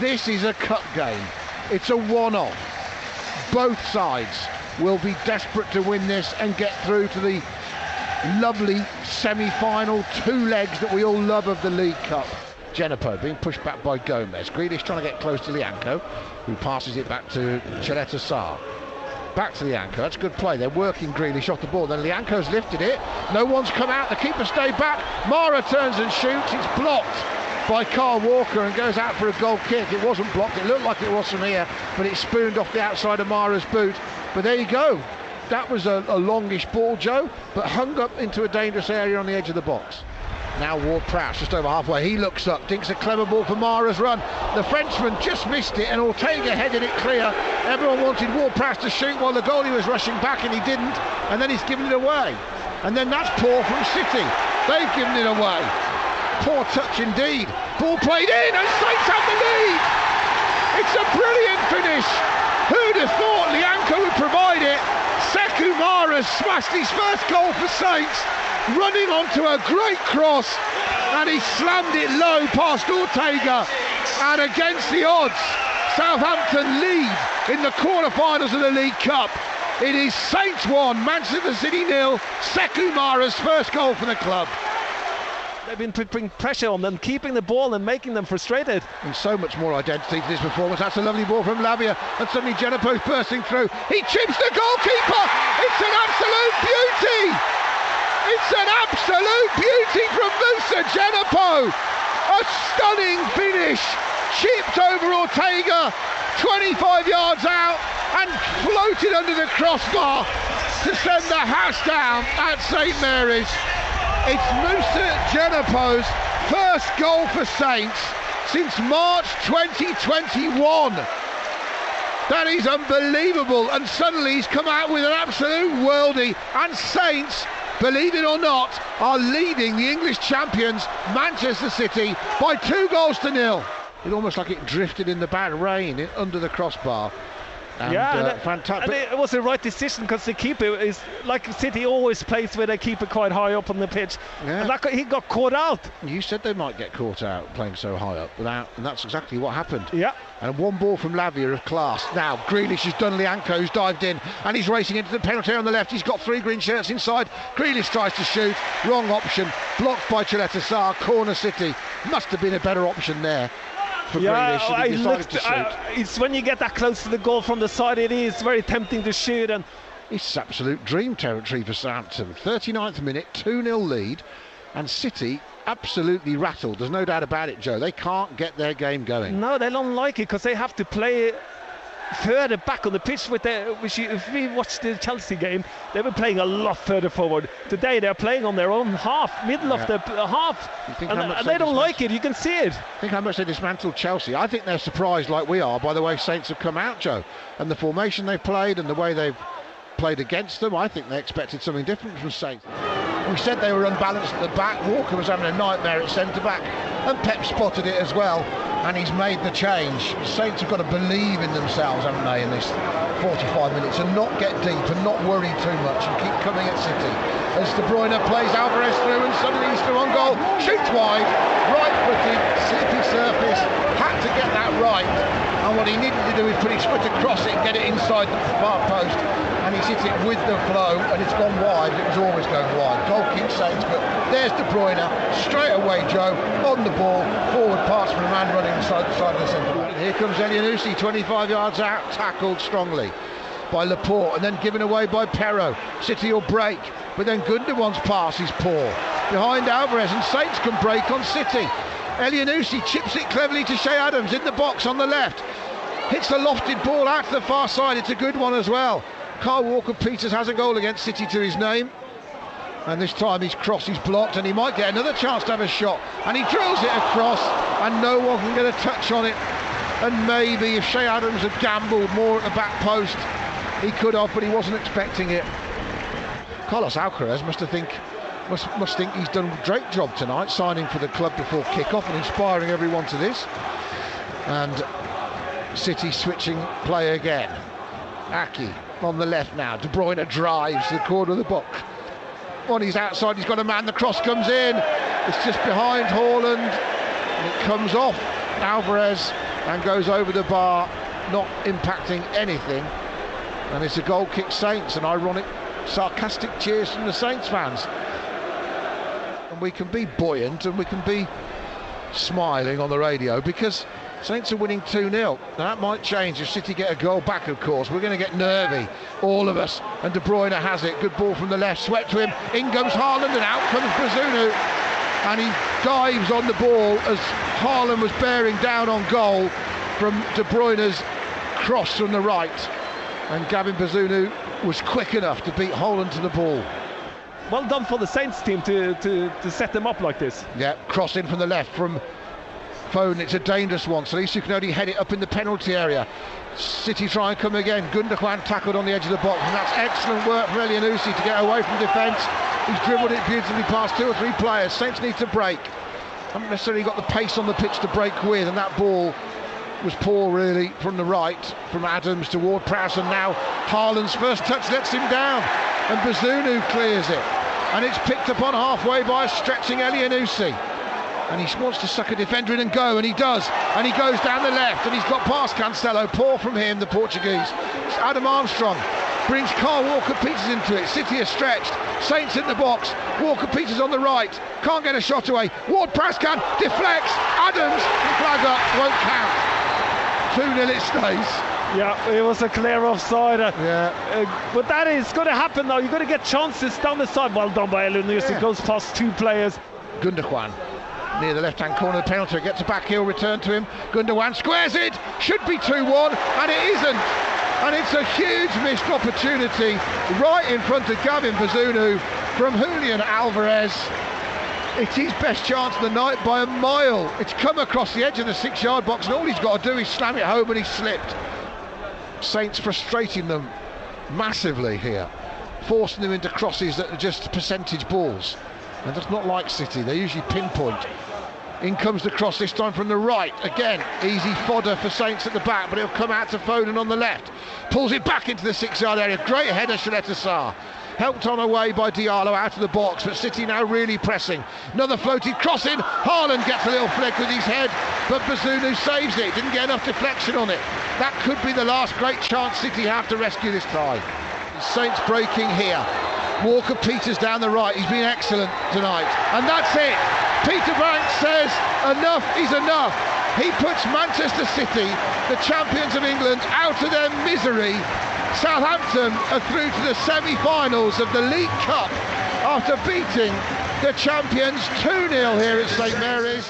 This is a cup game. It's a one-off. Both sides will be desperate to win this and get through to the lovely semi-final 2 legs that we all love of the League Cup. Genepo being pushed back by Gomez. Grealish trying to get close to Lianco, who passes it back to Chaleta Sarr. Back to Lianco, that's good play. They're working Grealish off the ball. Then Lianco's lifted it. No one's come out. The keeper stayed back. Mara turns and shoots. It's blocked by Kyle Walker and goes out for a goal kick. It wasn't blocked. It looked like it was from here, but it spooned off the outside of Mara's boot. But there you go. That was a longish ball, Joe, but hung up into a dangerous area on the edge of the box. Now Ward-Prowse just over halfway. He looks up, dinks a clever ball for Mara's run. The Frenchman just missed it and Ortega headed it clear. Everyone wanted Ward-Prowse to shoot while the goalie was rushing back and he didn't. And then he's given it away. And then that's poor from City. They've given it away. Poor touch indeed. Ball played in and Saints have the lead. It's a brilliant finish. Who'd have thought Lianco would provide it? Sekou Mara smashed his first goal for Saints, running onto a great cross, and he slammed it low past Ortega. And against the odds, Southampton lead in the quarter-finals of the League Cup. It is Saints 1, Manchester City 0. Sekou Mara's first goal for the club. They've been putting pressure on them, keeping the ball and making them frustrated. And so much more identity to this performance. That's a lovely ball from Lavia, and suddenly Genepo's bursting through. He chips the goalkeeper. It's an absolute beauty. It's an absolute beauty from Musa Genepo. A stunning finish. Chipped over Ortega, 25 yards out, and floated under the crossbar to send the house down at St Mary's. It's Musa Genepo's first goal for Saints since March 2021. That is unbelievable, and suddenly he's come out with an absolute worldie, and Saints, believe it or not, are leading the English champions Manchester City by 2-0. It almost like it drifted in the bad rain under the crossbar. And, fantastic. And it was the right decision because the keeper is like City always plays with a keeper quite high up on the pitch. Yeah. And he got caught out. You said they might get caught out playing so high up, and that's exactly what happened. Yeah. And one ball from Lavia of class. Now Grealish has done Lianco, who's dived in, and he's racing into the penalty on the left. He's got 3 green shirts inside. Grealish tries to shoot, wrong option, blocked by Chaleta Sarr. Corner City. Must have been a better option there. It's when you get that close to the goal from the side, it is very tempting to shoot, and it's absolute dream territory for Southampton. 39th minute, 2-0 lead, and City absolutely rattled. There's no doubt about it, Joe. They can't get their game going. No, they don't like it because they have to play further back on the pitch with if we watch the Chelsea game, they were playing a lot further forward. Today they're playing on their own middle of the half, and they don't like it. You can see it. Think how much they dismantled Chelsea. I think they're surprised like we are by the way Saints have come out, Joe, and the formation they played and the way they've played against them. I think they expected something different from Saints. We said they were unbalanced at the back. Walker was having a nightmare at centre back, and Pep spotted it as well, and he's made the change. Saints have got to believe in themselves, haven't they, in this 45 minutes, and not get deep and not worry too much and keep coming at City. As De Bruyne plays Alvarez through, and suddenly he's through on goal, shoots wide, right-footed, slippy surface, had to get that right, and what he needed to do is put his foot across it and get it inside the far post, and he's hit it with the flow, and it's gone wide. It was always going wide. Goal kick Saints, but there's De Bruyne straight away, Joe, on the ball, forward pass from a man running inside the side of the centre. Here comes Elyounoussi, 25 yards out, tackled strongly by Laporte, and then given away by Perrault. City will break, but then Gundogan's pass is poor behind Alvarez, and Saints can break on City. Elyounoussi chips it cleverly to Shea Adams in the box on the left, hits the lofted ball out to the far side. It's a good one as well. Kyle Walker-Peters has a goal against City to his name, and this time his cross is blocked, and he might get another chance to have a shot, and he drills it across, and no one can get a touch on it. And maybe if Shea Adams had gambled more at the back post, he could have, but he wasn't expecting it. Carlos Alcaraz must think he's done a great job tonight, signing for the club before kick-off and inspiring everyone to this. And City switching play again. Aki on the left now. De Bruyne drives to the corner of the box. On his outside, he's got a man. The cross comes in. It's just behind Haaland. And it comes off Alvarez. and goes over the bar, not impacting anything. And it's a goal kick Saints, and ironic, sarcastic cheers from the Saints fans. And we can be buoyant and we can be smiling on the radio because Saints are winning 2-0. Now that might change if City get a goal back, of course. We're going to get nervy, all of us. And De Bruyne has it. Good ball from the left, swept to him. In goes Haaland, and out comes Bazunu. And he dives on the ball as Haaland was bearing down on goal from De Bruyne's cross from the right. And Gavin Bazunu was quick enough to beat Haaland to the ball. Well done for the Saints team to set them up like this. Yeah, cross in from the left from Foden. It's a dangerous one. Salisu can only head it up in the penalty area. City try and come again. Gundogan tackled on the edge of the box, and that's excellent work from Elyounoussi to get away from defence. He's dribbled it beautifully past 2 or 3 players. Saints need to break. Haven't necessarily got the pace on the pitch to break with, and that ball was poor really from the right, from Adams to Ward-Prowse, and now Haaland's first touch lets him down, and Bazunu clears it, and it's picked up on halfway by a stretching Elyounoussi. And he wants to suck a defender in and go, and he does, and he goes down the left, and he's got past Cancelo. Poor from him, the Portuguese. Adam Armstrong brings Carl Walker-Peters into it. City are stretched, Saints in the box, Walker-Peters on the right, can't get a shot away. Ward-Prowse can, deflects, Adams, flag up, won't count. 2-0 it stays. Yeah, it was a clear offside. But that is going to happen though. You're going to get chances down the side. Well done by Elyounoussi. It goes past 2 players. Gundogan near the left-hand corner of the penalty, gets a back heel return to him. Gundogan squares it, should be 2-1, and it isn't. And it's a huge missed opportunity right in front of Gavin Bazunu from Julian Alvarez. It's his best chance of the night by a mile. It's come across the edge of the 6-yard box, and all he's got to do is slam it home, and he's slipped. Saints frustrating them massively here, forcing them into crosses that are just percentage balls. And that's not like City, they usually pinpoint. In comes the cross, this time from the right. Again, easy fodder for Saints at the back, but it'll come out to Foden on the left. Pulls it back into the 6-yard area. Great header, Shaletta Sarr. Helped on away by Diallo out of the box, but City now really pressing. Another floated cross in. Haaland gets a little flick with his head, but Bazunu saves it. Didn't get enough deflection on it. That could be the last great chance City have to rescue this tie. Saints breaking here. Walker-Peters down the right. He's been excellent tonight. And that's it. Peter Banks says enough is enough. He puts Manchester City, the champions of England, out of their misery. Southampton are through to the semi-finals of the League Cup after beating the champions 2-0 here at St Mary's.